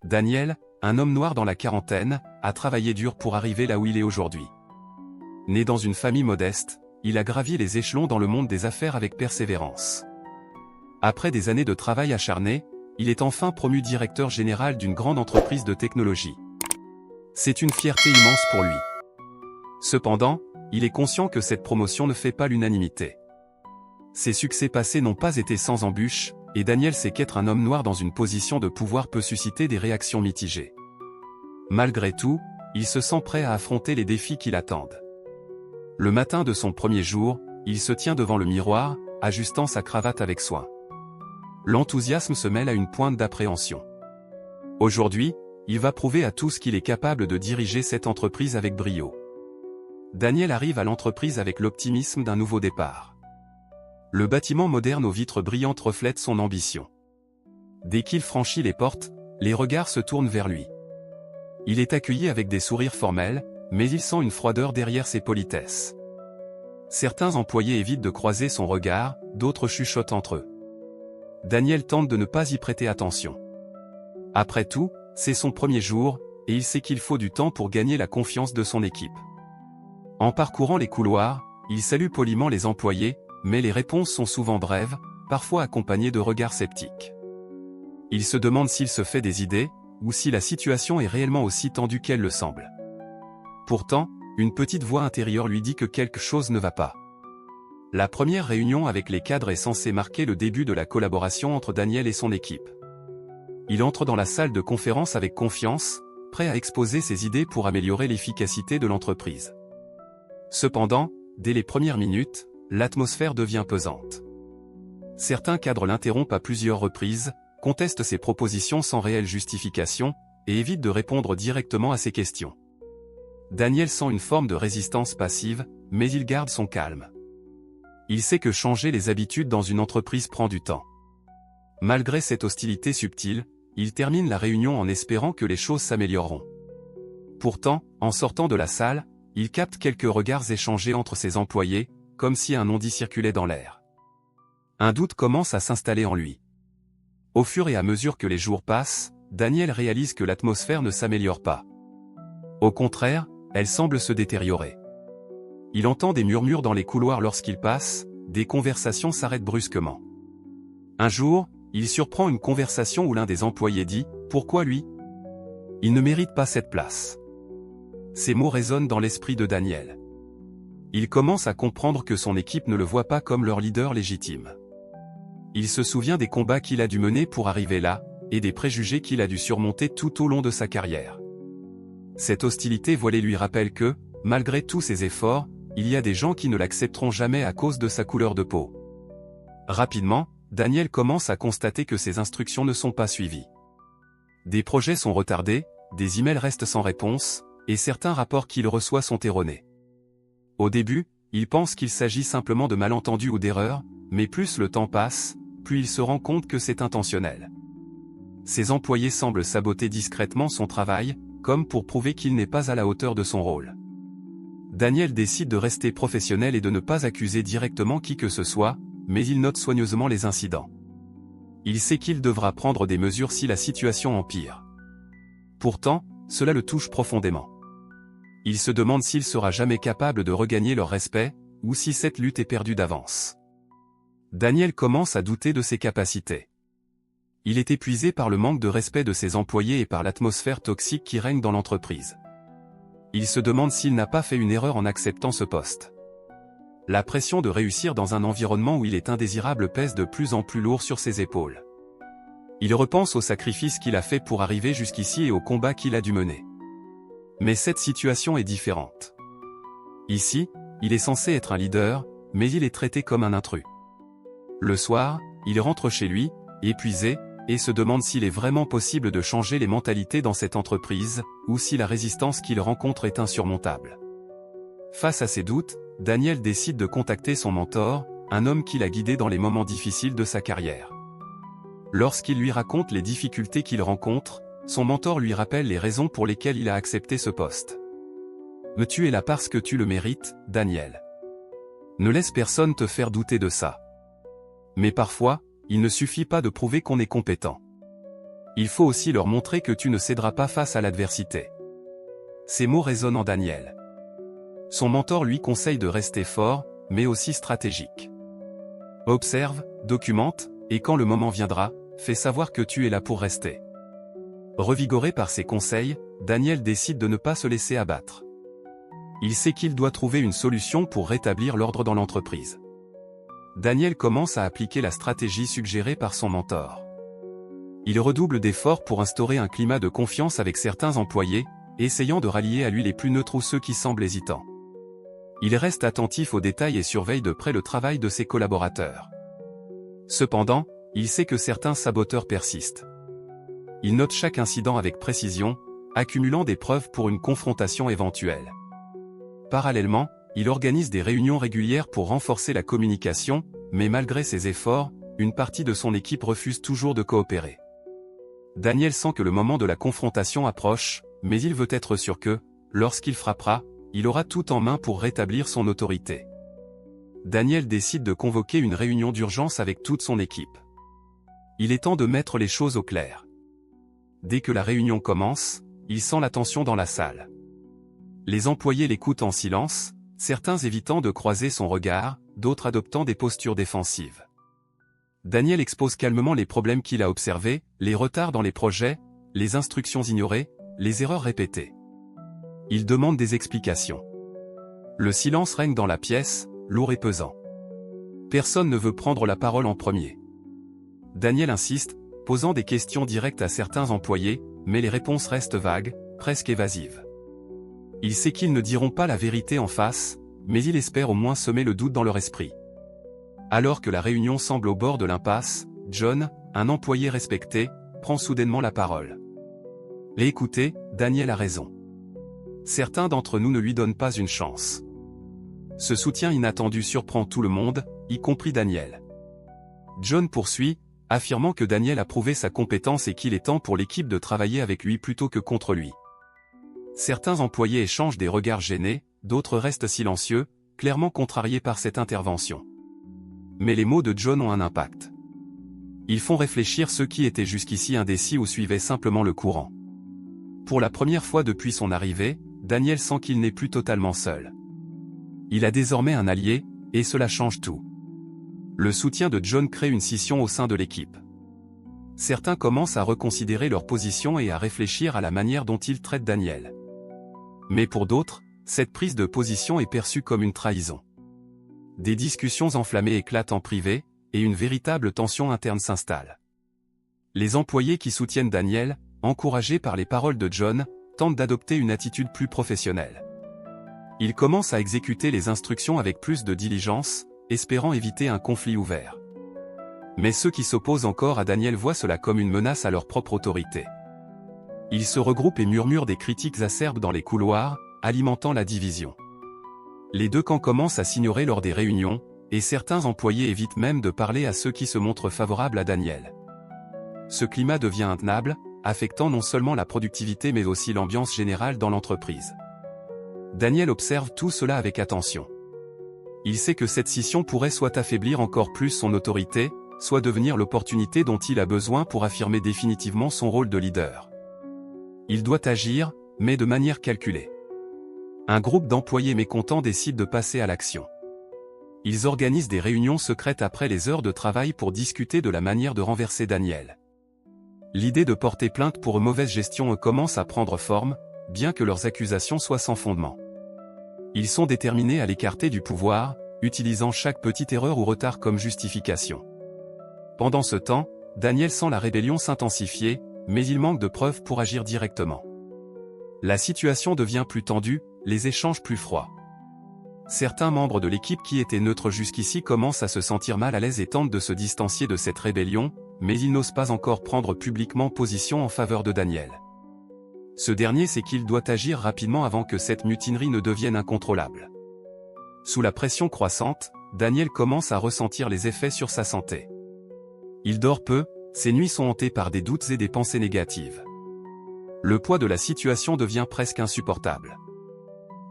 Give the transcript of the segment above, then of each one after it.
Daniel, un homme noir dans la quarantaine, a travaillé dur pour arriver là où il est aujourd'hui. Né dans une famille modeste, il a gravi les échelons dans le monde des affaires avec persévérance. Après des années de travail acharné, il est enfin promu directeur général d'une grande entreprise de technologie. C'est une fierté immense pour lui. Cependant, il est conscient que cette promotion ne fait pas l'unanimité. Ses succès passés n'ont pas été sans embûches, et Daniel sait qu'être un homme noir dans une position de pouvoir peut susciter des réactions mitigées. Malgré tout, il se sent prêt à affronter les défis qui l'attendent. Le matin de son premier jour, il se tient devant le miroir, ajustant sa cravate avec soin. L'enthousiasme se mêle à une pointe d'appréhension. Aujourd'hui, il va prouver à tous qu'il est capable de diriger cette entreprise avec brio. Daniel arrive à l'entreprise avec l'optimisme d'un nouveau départ. Le bâtiment moderne aux vitres brillantes reflète son ambition. Dès qu'il franchit les portes, les regards se tournent vers lui. Il est accueilli avec des sourires formels, mais il sent une froideur derrière ses politesses. Certains employés évitent de croiser son regard, d'autres chuchotent entre eux. Daniel tente de ne pas y prêter attention. Après tout, c'est son premier jour, et il sait qu'il faut du temps pour gagner la confiance de son équipe. En parcourant les couloirs, il salue poliment les employés, mais les réponses sont souvent brèves, parfois accompagnées de regards sceptiques. Il se demande s'il se fait des idées, ou si la situation est réellement aussi tendue qu'elle le semble. Pourtant, une petite voix intérieure lui dit que quelque chose ne va pas. La première réunion avec les cadres est censée marquer le début de la collaboration entre Daniel et son équipe. Il entre dans la salle de conférence avec confiance, prêt à exposer ses idées pour améliorer l'efficacité de l'entreprise. Cependant, dès les premières minutes, l'atmosphère devient pesante. Certains cadres l'interrompent à plusieurs reprises, contestent ses propositions sans réelle justification, et évitent de répondre directement à ses questions. Daniel sent une forme de résistance passive, mais il garde son calme. Il sait que changer les habitudes dans une entreprise prend du temps. Malgré cette hostilité subtile, il termine la réunion en espérant que les choses s'amélioreront. Pourtant, en sortant de la salle, il capte quelques regards échangés entre ses employés, comme si un non-dit circulait dans l'air. Un doute commence à s'installer en lui. Au fur et à mesure que les jours passent, Daniel réalise que l'atmosphère ne s'améliore pas. Au contraire, elle semble se détériorer. Il entend des murmures dans les couloirs lorsqu'il passe, des conversations s'arrêtent brusquement. Un jour, il surprend une conversation où l'un des employés dit « Pourquoi lui ? Il ne mérite pas cette place ». Ces mots résonnent dans l'esprit de Daniel. Il commence à comprendre que son équipe ne le voit pas comme leur leader légitime. Il se souvient des combats qu'il a dû mener pour arriver là, et des préjugés qu'il a dû surmonter tout au long de sa carrière. Cette hostilité voilée lui rappelle que, malgré tous ses efforts, il y a des gens qui ne l'accepteront jamais à cause de sa couleur de peau. Rapidement, Daniel commence à constater que ses instructions ne sont pas suivies. Des projets sont retardés, des emails restent sans réponse, et certains rapports qu'il reçoit sont erronés. Au début, il pense qu'il s'agit simplement de malentendus ou d'erreurs, mais plus le temps passe, plus il se rend compte que c'est intentionnel. Ses employés semblent saboter discrètement son travail, comme pour prouver qu'il n'est pas à la hauteur de son rôle. Daniel décide de rester professionnel et de ne pas accuser directement qui que ce soit, mais il note soigneusement les incidents. Il sait qu'il devra prendre des mesures si la situation empire. Pourtant, cela le touche profondément. Il se demande s'il sera jamais capable de regagner leur respect, ou si cette lutte est perdue d'avance. Daniel commence à douter de ses capacités. Il est épuisé par le manque de respect de ses employés et par l'atmosphère toxique qui règne dans l'entreprise. Il se demande s'il n'a pas fait une erreur en acceptant ce poste. La pression de réussir dans un environnement où il est indésirable pèse de plus en plus lourd sur ses épaules. Il repense aux sacrifices qu'il a fait pour arriver jusqu'ici et aux combats qu'il a dû mener. Mais cette situation est différente. Ici, il est censé être un leader, mais il est traité comme un intrus. Le soir, il rentre chez lui, épuisé, et se demande s'il est vraiment possible de changer les mentalités dans cette entreprise, ou si la résistance qu'il rencontre est insurmontable. Face à ses doutes, Daniel décide de contacter son mentor, un homme qui l'a guidé dans les moments difficiles de sa carrière. Lorsqu'il lui raconte les difficultés qu'il rencontre, son mentor lui rappelle les raisons pour lesquelles il a accepté ce poste. « Mais tu es là parce que tu le mérites, Daniel. Ne laisse personne te faire douter de ça. Mais parfois, il ne suffit pas de prouver qu'on est compétent. Il faut aussi leur montrer que tu ne céderas pas face à l'adversité. Ces mots résonnent en Daniel. Son mentor lui conseille de rester fort, mais aussi stratégique. Observe, documente, et quand le moment viendra, fais savoir que tu es là pour rester. Revigoré par ses conseils, Daniel décide de ne pas se laisser abattre. Il sait qu'il doit trouver une solution pour rétablir l'ordre dans l'entreprise. Daniel commence à appliquer la stratégie suggérée par son mentor. Il redouble d'efforts pour instaurer un climat de confiance avec certains employés, essayant de rallier à lui les plus neutres ou ceux qui semblent hésitants. Il reste attentif aux détails et surveille de près le travail de ses collaborateurs. Cependant, il sait que certains saboteurs persistent. Il note chaque incident avec précision, accumulant des preuves pour une confrontation éventuelle. Parallèlement, il organise des réunions régulières pour renforcer la communication, mais malgré ses efforts, une partie de son équipe refuse toujours de coopérer. Daniel sent que le moment de la confrontation approche, mais il veut être sûr que, lorsqu'il frappera, il aura tout en main pour rétablir son autorité. Daniel décide de convoquer une réunion d'urgence avec toute son équipe. Il est temps de mettre les choses au clair. Dès que la réunion commence, il sent la tension dans la salle. Les employés l'écoutent en silence, certains évitant de croiser son regard, d'autres adoptant des postures défensives. Daniel expose calmement les problèmes qu'il a observés, les retards dans les projets, les instructions ignorées, les erreurs répétées. Il demande des explications. Le silence règne dans la pièce, lourd et pesant. Personne ne veut prendre la parole en premier. Daniel insiste, posant des questions directes à certains employés, mais les réponses restent vagues, presque évasives. Il sait qu'ils ne diront pas la vérité en face, mais il espère au moins semer le doute dans leur esprit. Alors que la réunion semble au bord de l'impasse, John, un employé respecté, prend soudainement la parole. Écoutez, Daniel a raison. Certains d'entre nous ne lui donnent pas une chance. Ce soutien inattendu surprend tout le monde, y compris Daniel. John poursuit, affirmant que Daniel a prouvé sa compétence et qu'il est temps pour l'équipe de travailler avec lui plutôt que contre lui. Certains employés échangent des regards gênés, d'autres restent silencieux, clairement contrariés par cette intervention. Mais les mots de John ont un impact. Ils font réfléchir ceux qui étaient jusqu'ici indécis ou suivaient simplement le courant. Pour la première fois depuis son arrivée, Daniel sent qu'il n'est plus totalement seul. Il a désormais un allié, et cela change tout. Le soutien de John crée une scission au sein de l'équipe. Certains commencent à reconsidérer leur position et à réfléchir à la manière dont ils traitent Daniel. Mais pour d'autres, cette prise de position est perçue comme une trahison. Des discussions enflammées éclatent en privé, et une véritable tension interne s'installe. Les employés qui soutiennent Daniel, encouragés par les paroles de John, tentent d'adopter une attitude plus professionnelle. Ils commencent à exécuter les instructions avec plus de diligence, espérant éviter un conflit ouvert. Mais ceux qui s'opposent encore à Daniel voient cela comme une menace à leur propre autorité. Ils se regroupent et murmurent des critiques acerbes dans les couloirs, alimentant la division. Les deux camps commencent à s'ignorer lors des réunions, et certains employés évitent même de parler à ceux qui se montrent favorables à Daniel. Ce climat devient intenable, affectant non seulement la productivité mais aussi l'ambiance générale dans l'entreprise. Daniel observe tout cela avec attention. Il sait que cette scission pourrait soit affaiblir encore plus son autorité, soit devenir l'opportunité dont il a besoin pour affirmer définitivement son rôle de leader. Il doit agir, mais de manière calculée. Un groupe d'employés mécontents décide de passer à l'action. Ils organisent des réunions secrètes après les heures de travail pour discuter de la manière de renverser Daniel. L'idée de porter plainte pour mauvaise gestion commence à prendre forme, bien que leurs accusations soient sans fondement. Ils sont déterminés à l'écarter du pouvoir, utilisant chaque petite erreur ou retard comme justification. Pendant ce temps, Daniel sent la rébellion s'intensifier, mais il manque de preuves pour agir directement. La situation devient plus tendue, les échanges plus froids. Certains membres de l'équipe qui étaient neutres jusqu'ici commencent à se sentir mal à l'aise et tentent de se distancier de cette rébellion, mais ils n'osent pas encore prendre publiquement position en faveur de Daniel. Ce dernier sait qu'il doit agir rapidement avant que cette mutinerie ne devienne incontrôlable. Sous la pression croissante, Daniel commence à ressentir les effets sur sa santé. Il dort peu, ses nuits sont hantées par des doutes et des pensées négatives. Le poids de la situation devient presque insupportable.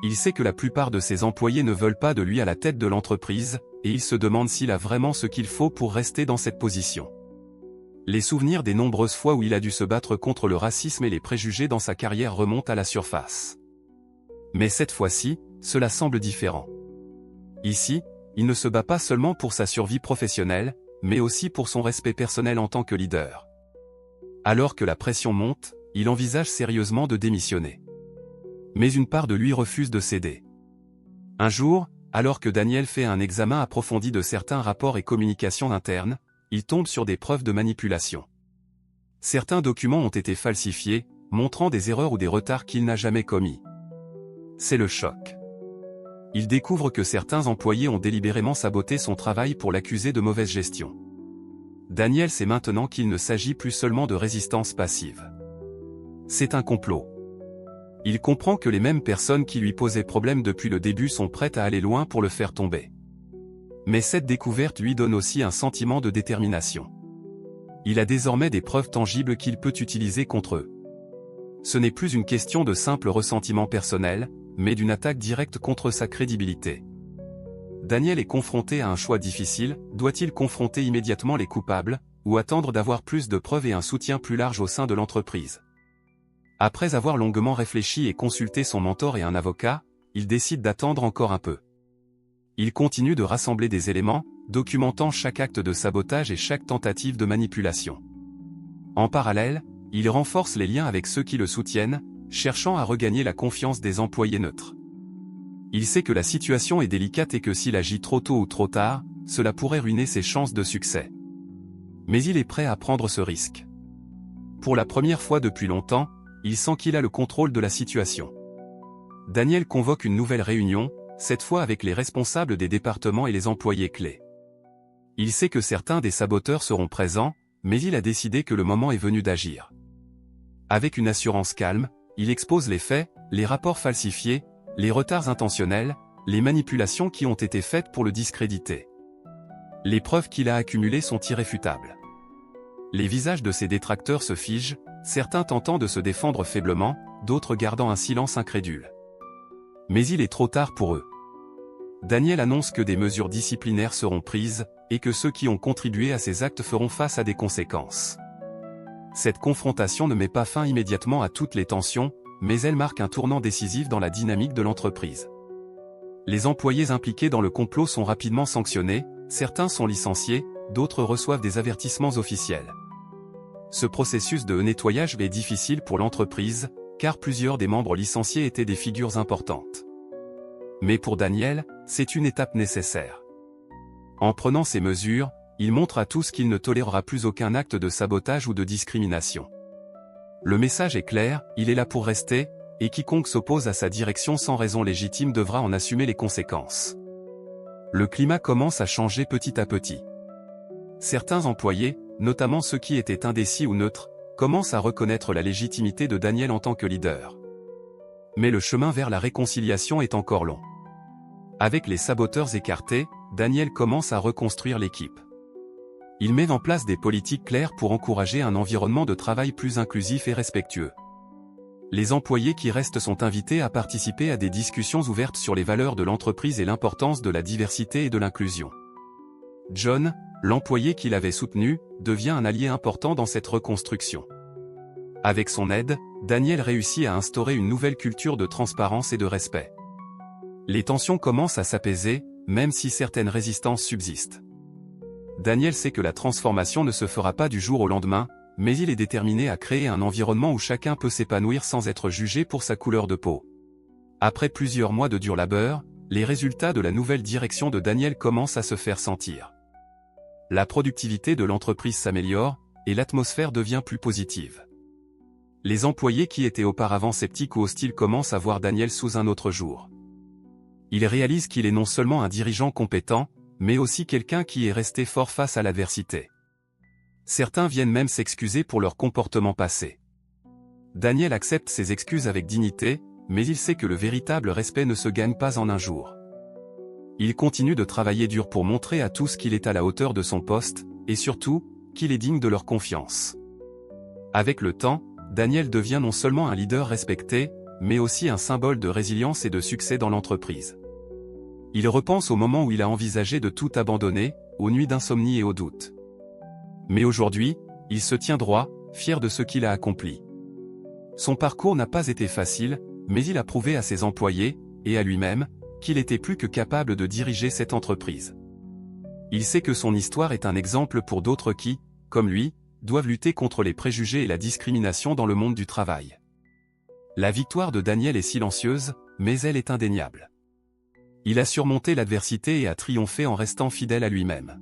Il sait que la plupart de ses employés ne veulent pas de lui à la tête de l'entreprise, et il se demande s'il a vraiment ce qu'il faut pour rester dans cette position. Les souvenirs des nombreuses fois où il a dû se battre contre le racisme et les préjugés dans sa carrière remontent à la surface. Mais cette fois-ci, cela semble différent. Ici, il ne se bat pas seulement pour sa survie professionnelle, mais aussi pour son respect personnel en tant que leader. Alors que la pression monte, il envisage sérieusement de démissionner. Mais une part de lui refuse de céder. Un jour, alors que Daniel fait un examen approfondi de certains rapports et communications internes, il tombe sur des preuves de manipulation. Certains documents ont été falsifiés, montrant des erreurs ou des retards qu'il n'a jamais commis. C'est le choc. Il découvre que certains employés ont délibérément saboté son travail pour l'accuser de mauvaise gestion. Daniel sait maintenant qu'il ne s'agit plus seulement de résistance passive. C'est un complot. Il comprend que les mêmes personnes qui lui posaient problème depuis le début sont prêtes à aller loin pour le faire tomber. Mais cette découverte lui donne aussi un sentiment de détermination. Il a désormais des preuves tangibles qu'il peut utiliser contre eux. Ce n'est plus une question de simple ressentiment personnel, mais d'une attaque directe contre sa crédibilité. Daniel est confronté à un choix difficile, doit-il confronter immédiatement les coupables, ou attendre d'avoir plus de preuves et un soutien plus large au sein de l'entreprise? Après avoir longuement réfléchi et consulté son mentor et un avocat, il décide d'attendre encore un peu. Il continue de rassembler des éléments, documentant chaque acte de sabotage et chaque tentative de manipulation. En parallèle, il renforce les liens avec ceux qui le soutiennent, cherchant à regagner la confiance des employés neutres. Il sait que la situation est délicate et que s'il agit trop tôt ou trop tard, cela pourrait ruiner ses chances de succès. Mais il est prêt à prendre ce risque. Pour la première fois depuis longtemps, il sent qu'il a le contrôle de la situation. Daniel convoque une nouvelle réunion, cette fois avec les responsables des départements et les employés clés. Il sait que certains des saboteurs seront présents, mais il a décidé que le moment est venu d'agir. Avec une assurance calme, il expose les faits, les rapports falsifiés, les retards intentionnels, les manipulations qui ont été faites pour le discréditer. Les preuves qu'il a accumulées sont irréfutables. Les visages de ses détracteurs se figent, certains tentant de se défendre faiblement, d'autres gardant un silence incrédule. Mais il est trop tard pour eux. Daniel annonce que des mesures disciplinaires seront prises, et que ceux qui ont contribué à ces actes feront face à des conséquences. Cette confrontation ne met pas fin immédiatement à toutes les tensions, mais elle marque un tournant décisif dans la dynamique de l'entreprise. Les employés impliqués dans le complot sont rapidement sanctionnés, certains sont licenciés, d'autres reçoivent des avertissements officiels. Ce processus de nettoyage est difficile pour l'entreprise, car plusieurs des membres licenciés étaient des figures importantes. Mais pour Daniel, c'est une étape nécessaire. En prenant ces mesures, il montre à tous qu'il ne tolérera plus aucun acte de sabotage ou de discrimination. Le message est clair, il est là pour rester, et quiconque s'oppose à sa direction sans raison légitime devra en assumer les conséquences. Le climat commence à changer petit à petit. Certains employés, notamment ceux qui étaient indécis ou neutres, commencent à reconnaître la légitimité de Daniel en tant que leader. Mais le chemin vers la réconciliation est encore long. Avec les saboteurs écartés, Daniel commence à reconstruire l'équipe. Il met en place des politiques claires pour encourager un environnement de travail plus inclusif et respectueux. Les employés qui restent sont invités à participer à des discussions ouvertes sur les valeurs de l'entreprise et l'importance de la diversité et de l'inclusion. John, l'employé qui l'avait soutenu, devient un allié important dans cette reconstruction. Avec son aide, Daniel réussit à instaurer une nouvelle culture de transparence et de respect. Les tensions commencent à s'apaiser, même si certaines résistances subsistent. Daniel sait que la transformation ne se fera pas du jour au lendemain, mais il est déterminé à créer un environnement où chacun peut s'épanouir sans être jugé pour sa couleur de peau. Après plusieurs mois de dur labeur, les résultats de la nouvelle direction de Daniel commencent à se faire sentir. La productivité de l'entreprise s'améliore, et l'atmosphère devient plus positive. Les employés qui étaient auparavant sceptiques ou hostiles commencent à voir Daniel sous un autre jour. Ils réalisent qu'il est non seulement un dirigeant compétent, mais aussi quelqu'un qui est resté fort face à l'adversité. Certains viennent même s'excuser pour leur comportement passé. Daniel accepte ces excuses avec dignité, mais il sait que le véritable respect ne se gagne pas en un jour. Il continue de travailler dur pour montrer à tous qu'il est à la hauteur de son poste, et surtout, qu'il est digne de leur confiance. Avec le temps, Daniel devient non seulement un leader respecté, mais aussi un symbole de résilience et de succès dans l'entreprise. Il repense au moment où il a envisagé de tout abandonner, aux nuits d'insomnie et aux doutes. Mais aujourd'hui, Il se tient droit, fier de ce qu'il a accompli. Son parcours n'a pas été facile, mais il a prouvé à ses employés, et à lui-même, qu'il était plus que capable de diriger cette entreprise. Il sait que son histoire est un exemple pour d'autres qui, comme lui, doivent lutter contre les préjugés et la discrimination dans le monde du travail. La victoire de Daniel est silencieuse, mais elle est indéniable. Il a surmonté l'adversité et a triomphé en restant fidèle à lui-même.